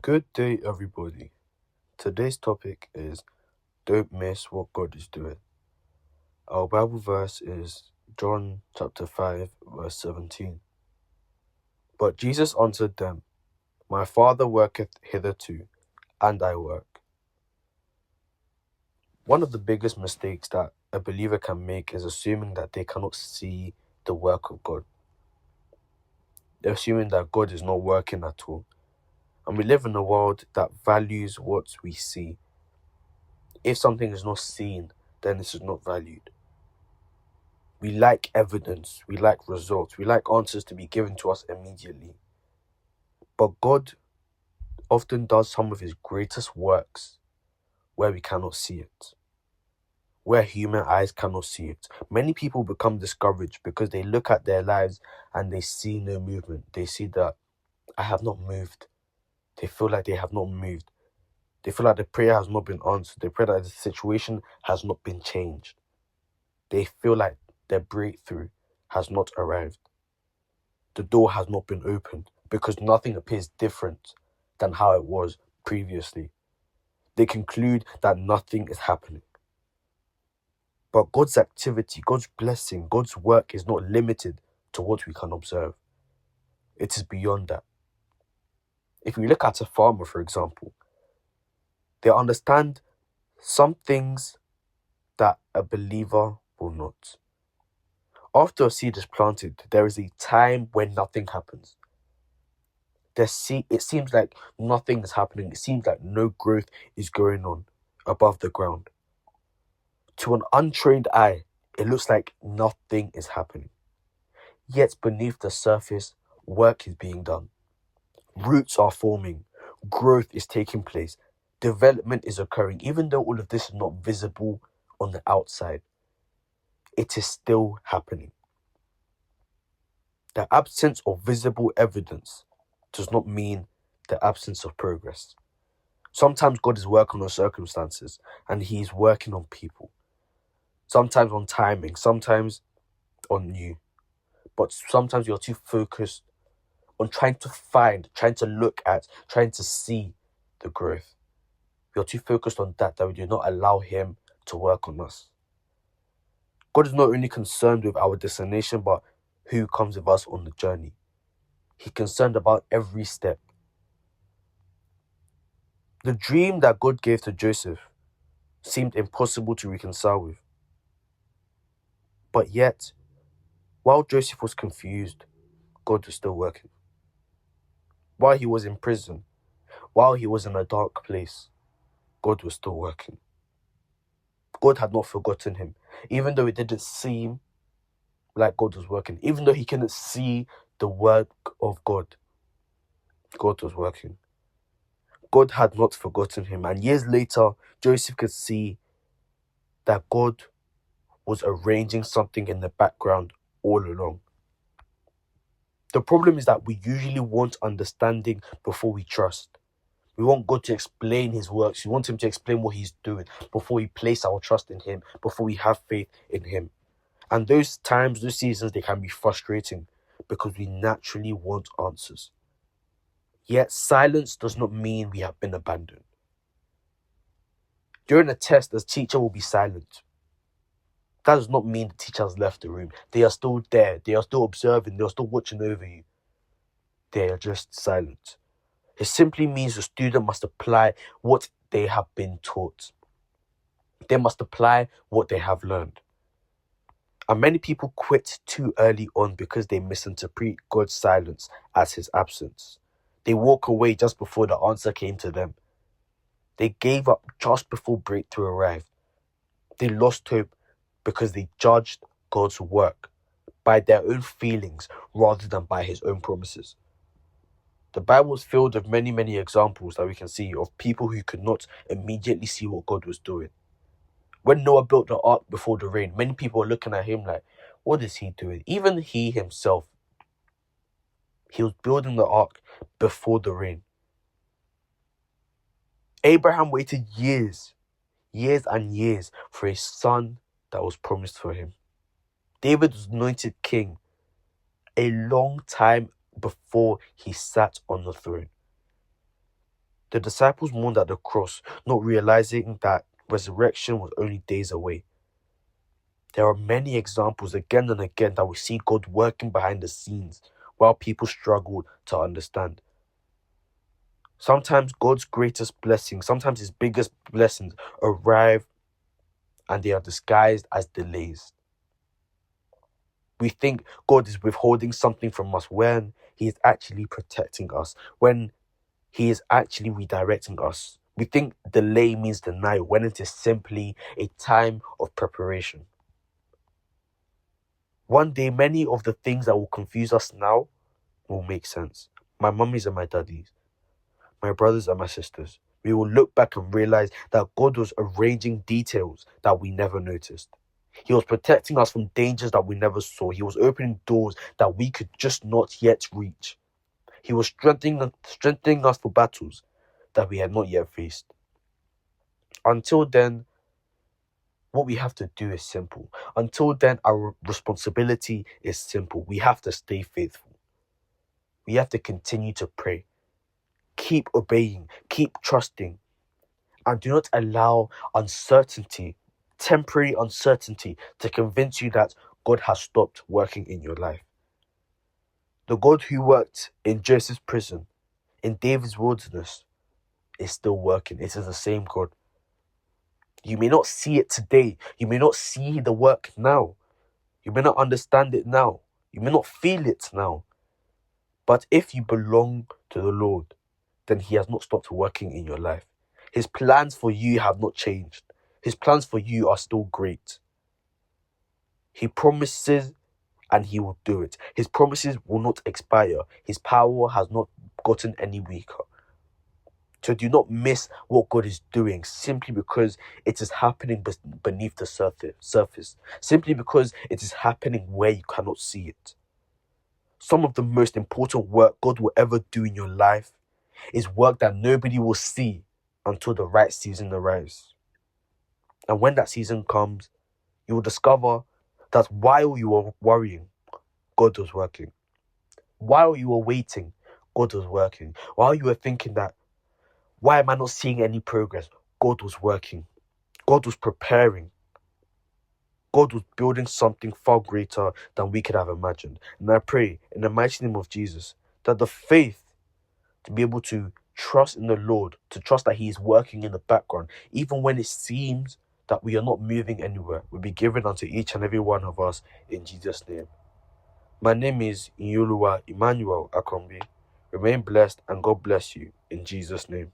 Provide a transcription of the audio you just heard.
Good day, everybody. Today's topic is Don't Miss What God is Doing. Our Bible verse is John chapter 5, verse 17. But Jesus answered them, My Father worketh hitherto, and I work. One of the biggest mistakes that a believer can make is assuming that they cannot see the work of God. They're assuming that God is not working at all. And we live in a world that values what we see. If something is not seen, then it is not valued. We like evidence, we like results, we like answers to be given to us immediately. But God often does some of his greatest works where we cannot see it, where human eyes cannot see it. Many people become discouraged because they look at their lives and they see no movement. They see that I have not moved. They feel like they have not moved. They feel like the prayer has not been answered. They feel that the situation has not been changed. They feel like their breakthrough has not arrived. The door has not been opened because nothing appears different than how it was previously. They conclude that nothing is happening. But God's activity, God's blessing, God's work is not limited to what we can observe. It is beyond that. If we look at a farmer, for example, they understand some things that a believer will not. After a seed is planted, there is a time when nothing happens. It seems like nothing is happening. It seems like no growth is going on above the ground. To an untrained eye, it looks like nothing is happening. Yet beneath the surface, work is being done. Roots are forming. Growth is taking place. Development is occurring. Even though all of this is not visible on the outside, it is still happening. The absence of visible evidence does not mean the absence of progress. Sometimes God is working on circumstances and he's working on people. Sometimes on timing, sometimes on you. But sometimes you're too focused on trying to look at, trying to see the growth. You're too focused on that we do not allow him to work on us. God is not only concerned with our destination, but who comes with us on the journey. He's concerned about every step. The dream that God gave to Joseph seemed impossible to reconcile with. But yet, while Joseph was confused, God was still working. While he was in prison, while he was in a dark place, God was still working. God had not forgotten him, even though it didn't seem like God was working, even though he couldn't see the work of God. God was working. God had not forgotten him, and years later, Joseph could see that God was arranging something in the background all along. The problem is that we usually want understanding before we trust. We want God to explain his works. We want him to explain what he's doing before we place our trust in him, before we have faith in him. And those times, those seasons, they can be frustrating because we naturally want answers. Yet silence does not mean we have been abandoned. During a test, the teacher will be silent. That does not mean the teacher has left the room. They are still there. They are still observing. They are still watching over you. They are just silent. It simply means the student must apply what they have been taught. They must apply what they have learned. And many people quit too early on because they misinterpret God's silence as his absence. They walk away just before the answer came to them. They gave up just before breakthrough arrived. They lost hope because they judged God's work by their own feelings rather than by his own promises. The Bible is filled with many, many examples that we can see of people who could not immediately see what God was doing. When Noah built the ark before the rain, many people were looking at him like, what is he doing? Even he himself, he was building the ark before the rain. Abraham waited years and years for a son that was promised for him. David was anointed king a long time before he sat on the throne. The disciples mourned at the cross, not realizing that resurrection was only days away. There are many examples again and again that we see God working behind the scenes while people struggle to understand. Sometimes God's greatest blessings, sometimes his biggest blessings arrive and they are disguised as delays. We think God is withholding something from us when he is actually protecting us, when he is actually redirecting us. We think delay means denial when it is simply a time of preparation. One day, many of the things that will confuse us now will make sense. My mummies and my daddies, my brothers and my sisters. We will look back and realize that God was arranging details that we never noticed. He was protecting us from dangers that we never saw. He was opening doors that we could just not yet reach. He was strengthening us for battles that we had not yet faced. Until then, what we have to do is simple. Until then, our responsibility is simple. We have to stay faithful. We have to continue to pray. Keep obeying. Keep trusting. And do not allow uncertainty, temporary uncertainty, to convince you that God has stopped working in your life. The God who worked in Joseph's prison, in David's wilderness, is still working. It is the same God. You may not see it today. You may not see the work now. You may not understand it now. You may not feel it now. But if you belong to the Lord, then he has not stopped working in your life. His plans for you have not changed. His plans for you are still great. He promises and he will do it. His promises will not expire. His power has not gotten any weaker. So do not miss what God is doing simply because it is happening beneath the surface. Simply because it is happening where you cannot see it. Some of the most important work God will ever do in your life is work that nobody will see until the right season arrives. And when that season comes, you will discover that while you were worrying, God was working. While you were waiting, God was working. While you were thinking that, why am I not seeing any progress? God was working. God was preparing. God was building something far greater than we could have imagined. And I pray in the mighty name of Jesus that the faith to be able to trust in the Lord, to trust that he is working in the background, even when it seems that we are not moving anywhere, will be given unto each and every one of us in Jesus' name. My name is Inyoluwa Emmanuel Akombi. Remain blessed and God bless you in Jesus' name.